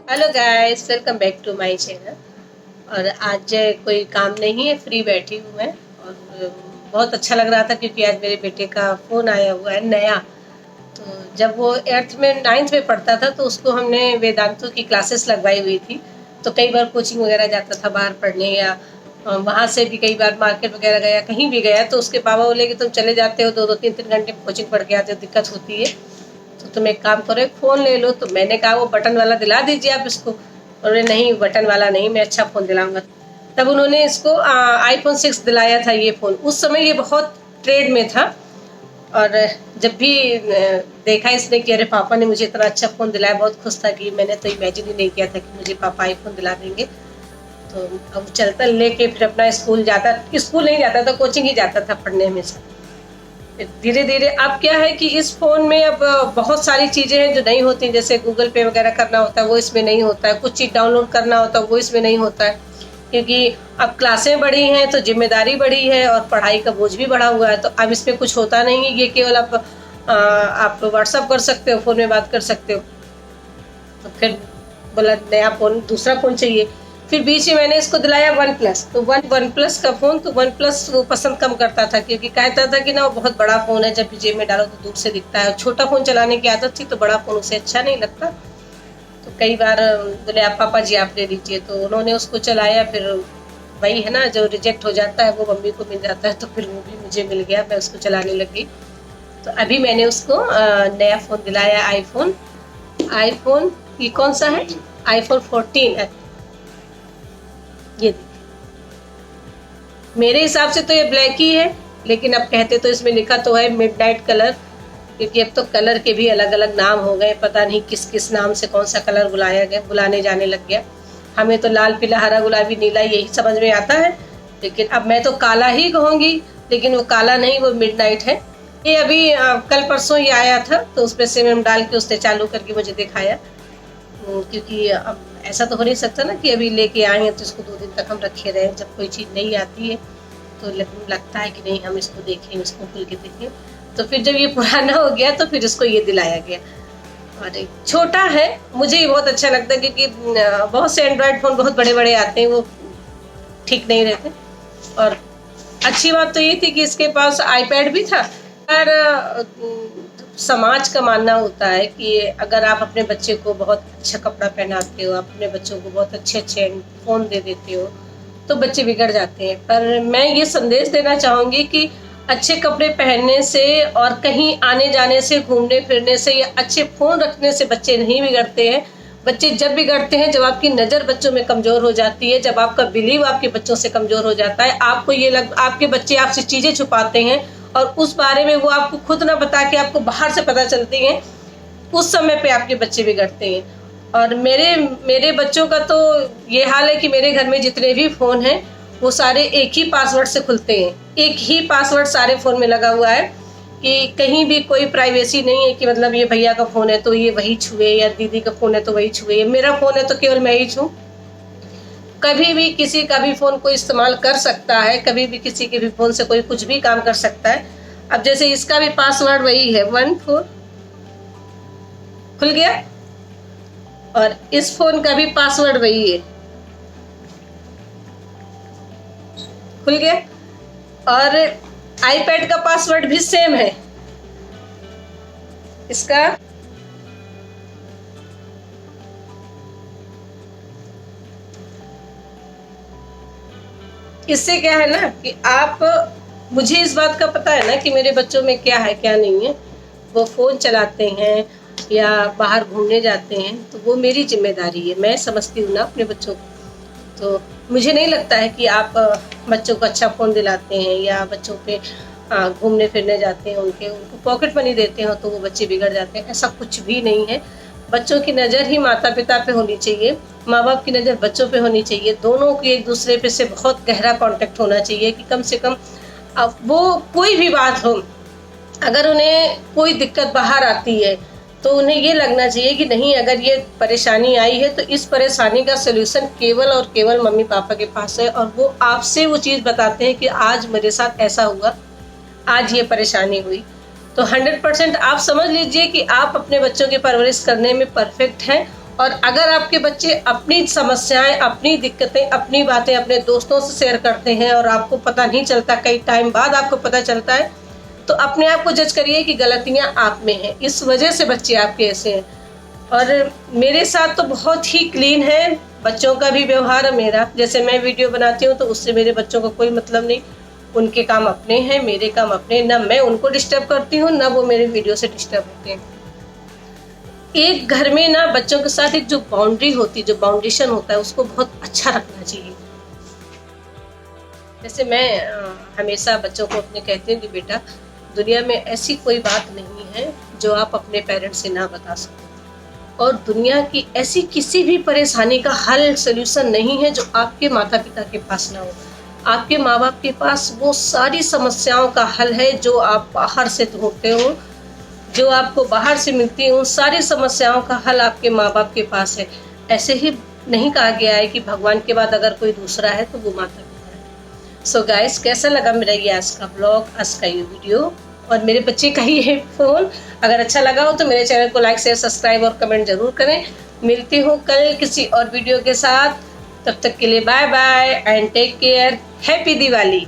Hello guys, welcome back to my channel. और आज कोई काम नहीं है, फ्री बैठी हूँ मैं। और बहुत अच्छा लग रहा था क्योंकि आज मेरे बेटे का फ़ोन आया हुआ है नया। तो जब वो 8th में 9th में पढ़ता था तो उसको हमने वेदांतों की क्लासेस लगवाई हुई थी। तो कई बार कोचिंग वगैरह जाता था बाहर पढ़ने, या वहाँ से भी कई बार मार्केट वगैरह गया, कहीं भी गया तो उसके पापा बोले कि तुम चले जाते हो, 2-2 3-3 घंटे कोचिंग पढ़ के आते हो, दिक्कत होती है। तो तुम एक काम करो, एक फ़ोन ले लो। तो मैंने कहा वो बटन वाला दिला दीजिए आप इसको। उन्होंने नहीं, बटन वाला नहीं, मैं अच्छा फ़ोन दिलाऊंगा। तब उन्होंने इसको iPhone 6 दिलाया था ये फ़ोन। उस समय ये बहुत ट्रेंड में था। और जब भी देखा इसने कि अरे पापा ने मुझे इतना अच्छा फ़ोन दिलाया, बहुत खुश था कि मैंने तो इमेजिन ही नहीं किया था कि मुझे पापा iPhone दिला देंगे। तो अब चलता लेके फिर अपना स्कूल जाता, स्कूल नहीं जाता था, कोचिंग ही जाता था पढ़ने हमेशा। धीरे धीरे अब क्या है कि इस फ़ोन में अब बहुत सारी चीज़ें हैं जो नहीं होती, जैसे गूगल पे वगैरह करना होता है वो इसमें नहीं होता है, कुछ चीज़ डाउनलोड करना होता है वो इसमें नहीं होता है। क्योंकि अब क्लासें बढ़ी हैं तो जिम्मेदारी बढ़ी है और पढ़ाई का बोझ भी बढ़ा हुआ है, तो अब इसमें कुछ होता नहीं है। ये केवल आप व्हाट्सअप कर सकते हो, फ़ोन में बात कर सकते हो। तो फिर बोला नया फ़ोन, दूसरा फ़ोन चाहिए। फिर बीच में मैंने इसको दिलाया वन प्लस। तो वन प्लस का फ़ोन, तो वन प्लस वो पसंद कम करता था क्योंकि कहता था कि ना वो बहुत बड़ा फ़ोन है, जब जेब में डालो तो दूर से दिखता है। छोटा फ़ोन चलाने की आदत थी तो बड़ा फ़ोन उसे अच्छा नहीं लगता। तो कई बार बोले आप पापा जी आप ले लीजिए, तो उन्होंने उसको चलाया। फिर वही है ना, जो रिजेक्ट हो जाता है वो मम्मी को मिल जाता है, तो फिर वो भी मुझे मिल गया, मैं उसको चलाने लग गई। तो अभी मैंने उसको नया फ़ोन दिलाया, आईफोन। आईफोन ये कौन सा है? आईफोन 14। ये मेरे हिसाब से तो ये ब्लैक ही है, लेकिन अब कहते तो इसमें लिखा तो है मिडनाइट कलर, क्योंकि अब तो कलर के भी अलग अलग नाम हो गए। पता नहीं किस किस नाम से कौन सा कलर बुलाने जाने लग गया। हमें तो लाल पीला हरा गुलाबी नीला यही समझ में आता है, लेकिन अब मैं तो काला ही कहूँगी। लेकिन वो काला नहीं, वो मिडनाइट है। ये अभी कल परसों ये आया था, तो उसमें सिम डाल के उसने चालू करके मुझे दिखाया। क्योंकि अब ऐसा तो हो नहीं सकता ना कि अभी लेके आए हैं तो इसको 2 दिन तक हम रखे रहें। जब कोई चीज़ नहीं आती है तो लगता है कि नहीं, हम इसको देखें, इसको खुल के देखें। तो फिर जब ये पुराना हो गया तो फिर इसको ये दिलाया गया। और छोटा है, मुझे ये बहुत अच्छा लगता है क्योंकि बहुत से एंड्रॉयड फ़ोन बहुत बड़े बड़े आते हैं, वो ठीक नहीं रहते। और अच्छी बात तो ये थी कि इसके पास आईपैड भी था। पर समाज का मानना होता है कि अगर आप अपने बच्चे को बहुत अच्छा कपड़ा पहनाते हो, आप अपने बच्चों को बहुत अच्छे अच्छे फ़ोन दे देते हो, तो बच्चे बिगड़ जाते हैं। पर मैं ये संदेश देना चाहूँगी कि अच्छे कपड़े पहनने से और कहीं आने जाने से, घूमने फिरने से या अच्छे फ़ोन रखने से बच्चे नहीं बिगड़ते हैं। बच्चे जब बिगड़ते हैं जब आपकी नज़र बच्चों में कमज़ोर हो जाती है, जब आपका बिलीव आपके बच्चों से कमज़ोर हो जाता है। आपको आपके बच्चे आपसे चीज़ें छुपाते हैं और उस बारे में वो आपको खुद ना बता के आपको बाहर से पता चलती हैं, उस समय पे आपके बच्चे बिगड़ते हैं। और मेरे बच्चों का तो ये हाल है कि मेरे घर में जितने भी फ़ोन हैं वो सारे एक ही पासवर्ड से खुलते हैं। एक ही पासवर्ड सारे फ़ोन में लगा हुआ है कि कहीं भी कोई प्राइवेसी नहीं है कि मतलब ये भैया का फ़ोन है तो ये वही छुए, या दीदी का फ़ोन है तो वही छुए, मेरा फ़ोन है तो केवल मैं ही छूँ। कभी भी किसी का भी फ़ोन कोई इस्तेमाल कर सकता है, कभी भी किसी के भी फ़ोन से कोई कुछ भी काम कर सकता है। अब जैसे इसका भी पासवर्ड वही है 14, खुल गया। और इस फ़ोन का भी पासवर्ड वही है, खुल गया। और आईपैड का पासवर्ड भी सेम है इसका। इससे क्या है ना कि आप, मुझे इस बात का पता है ना कि मेरे बच्चों में क्या है क्या नहीं है। वो फ़ोन चलाते हैं या बाहर घूमने जाते हैं तो वो मेरी जिम्मेदारी है, मैं समझती हूँ ना अपने बच्चों को। तो मुझे नहीं लगता है कि आप बच्चों को अच्छा फ़ोन दिलाते हैं या बच्चों पे घूमने फिरने जाते हैं, उनको पॉकेट मनी देते हो तो वो बच्चे बिगड़ जाते हैं। ऐसा कुछ भी नहीं है। बच्चों की नज़र ही माता पिता पे होनी चाहिए, माँ बाप की नज़र बच्चों पे होनी चाहिए। दोनों की एक दूसरे पे से बहुत गहरा कांटेक्ट होना चाहिए कि कम से कम अब वो कोई भी बात हो, अगर उन्हें कोई दिक्कत बाहर आती है तो उन्हें ये लगना चाहिए कि नहीं, अगर ये परेशानी आई है तो इस परेशानी का सलूशन केवल और केवल मम्मी पापा के पास है। और वो आपसे वो चीज़ बताते हैं कि आज मेरे साथ ऐसा हुआ, आज ये परेशानी हुई। तो 100% आप समझ लीजिए कि आप अपने बच्चों की परवरिश करने में परफेक्ट हैं और अगर आपके बच्चे अपनी समस्याएं, अपनी दिक्कतें, अपनी बातें अपने दोस्तों से शेयर करते हैं और आपको पता नहीं चलता, कई टाइम बाद आपको पता चलता है, तो अपने आप को जज करिए कि गलतियां आप में हैं, इस वजह से बच्चे आपके ऐसे हैं। और मेरे साथ तो बहुत ही क्लीन है, बच्चों का भी व्यवहार है मेरा। जैसे मैं वीडियो बनाती हूँ तो उससे मेरे बच्चों को कोई मतलब नहीं, उनके काम अपने हैं, मेरे काम अपने, ना मैं उनको डिस्टर्ब करती हूँ ना वो मेरे वीडियो से डिस्टर्ब होते हैं। एक घर में ना बच्चों के साथ एक जो बाउंड्री होती है, जो बाउंडेशन होता है, उसको बहुत अच्छा रखना चाहिए। जैसे मैं हमेशा बच्चों को अपने कहती हूँ कि बेटा, दुनिया में ऐसी कोई बात नहीं है जो आप अपने पेरेंट्स से ना बता सको, और दुनिया की ऐसी किसी भी परेशानी का हल सोल्यूशन नहीं है जो आपके माता पिता के पास ना हो। आपके माँ बाप के पास वो सारी समस्याओं का हल है जो आप बाहर से ढूंढते हो, जो आपको बाहर से मिलती है, उन सारी समस्याओं का हल आपके माँ बाप के पास है। ऐसे ही नहीं कहा गया है कि भगवान के बाद अगर कोई दूसरा है तो वो माता पिता है। सो गाइस, कैसा लगा मेरा ये आज का ब्लॉग, आज का ये वीडियो और मेरे बच्चे का ही फोन? अगर अच्छा लगा हो तो मेरे चैनल को लाइक शेयर सब्सक्राइब और कमेंट जरूर करें। मिलती हूँ कल किसी और वीडियो के साथ, तब तक के लिए bye bye and take care. Happy Diwali.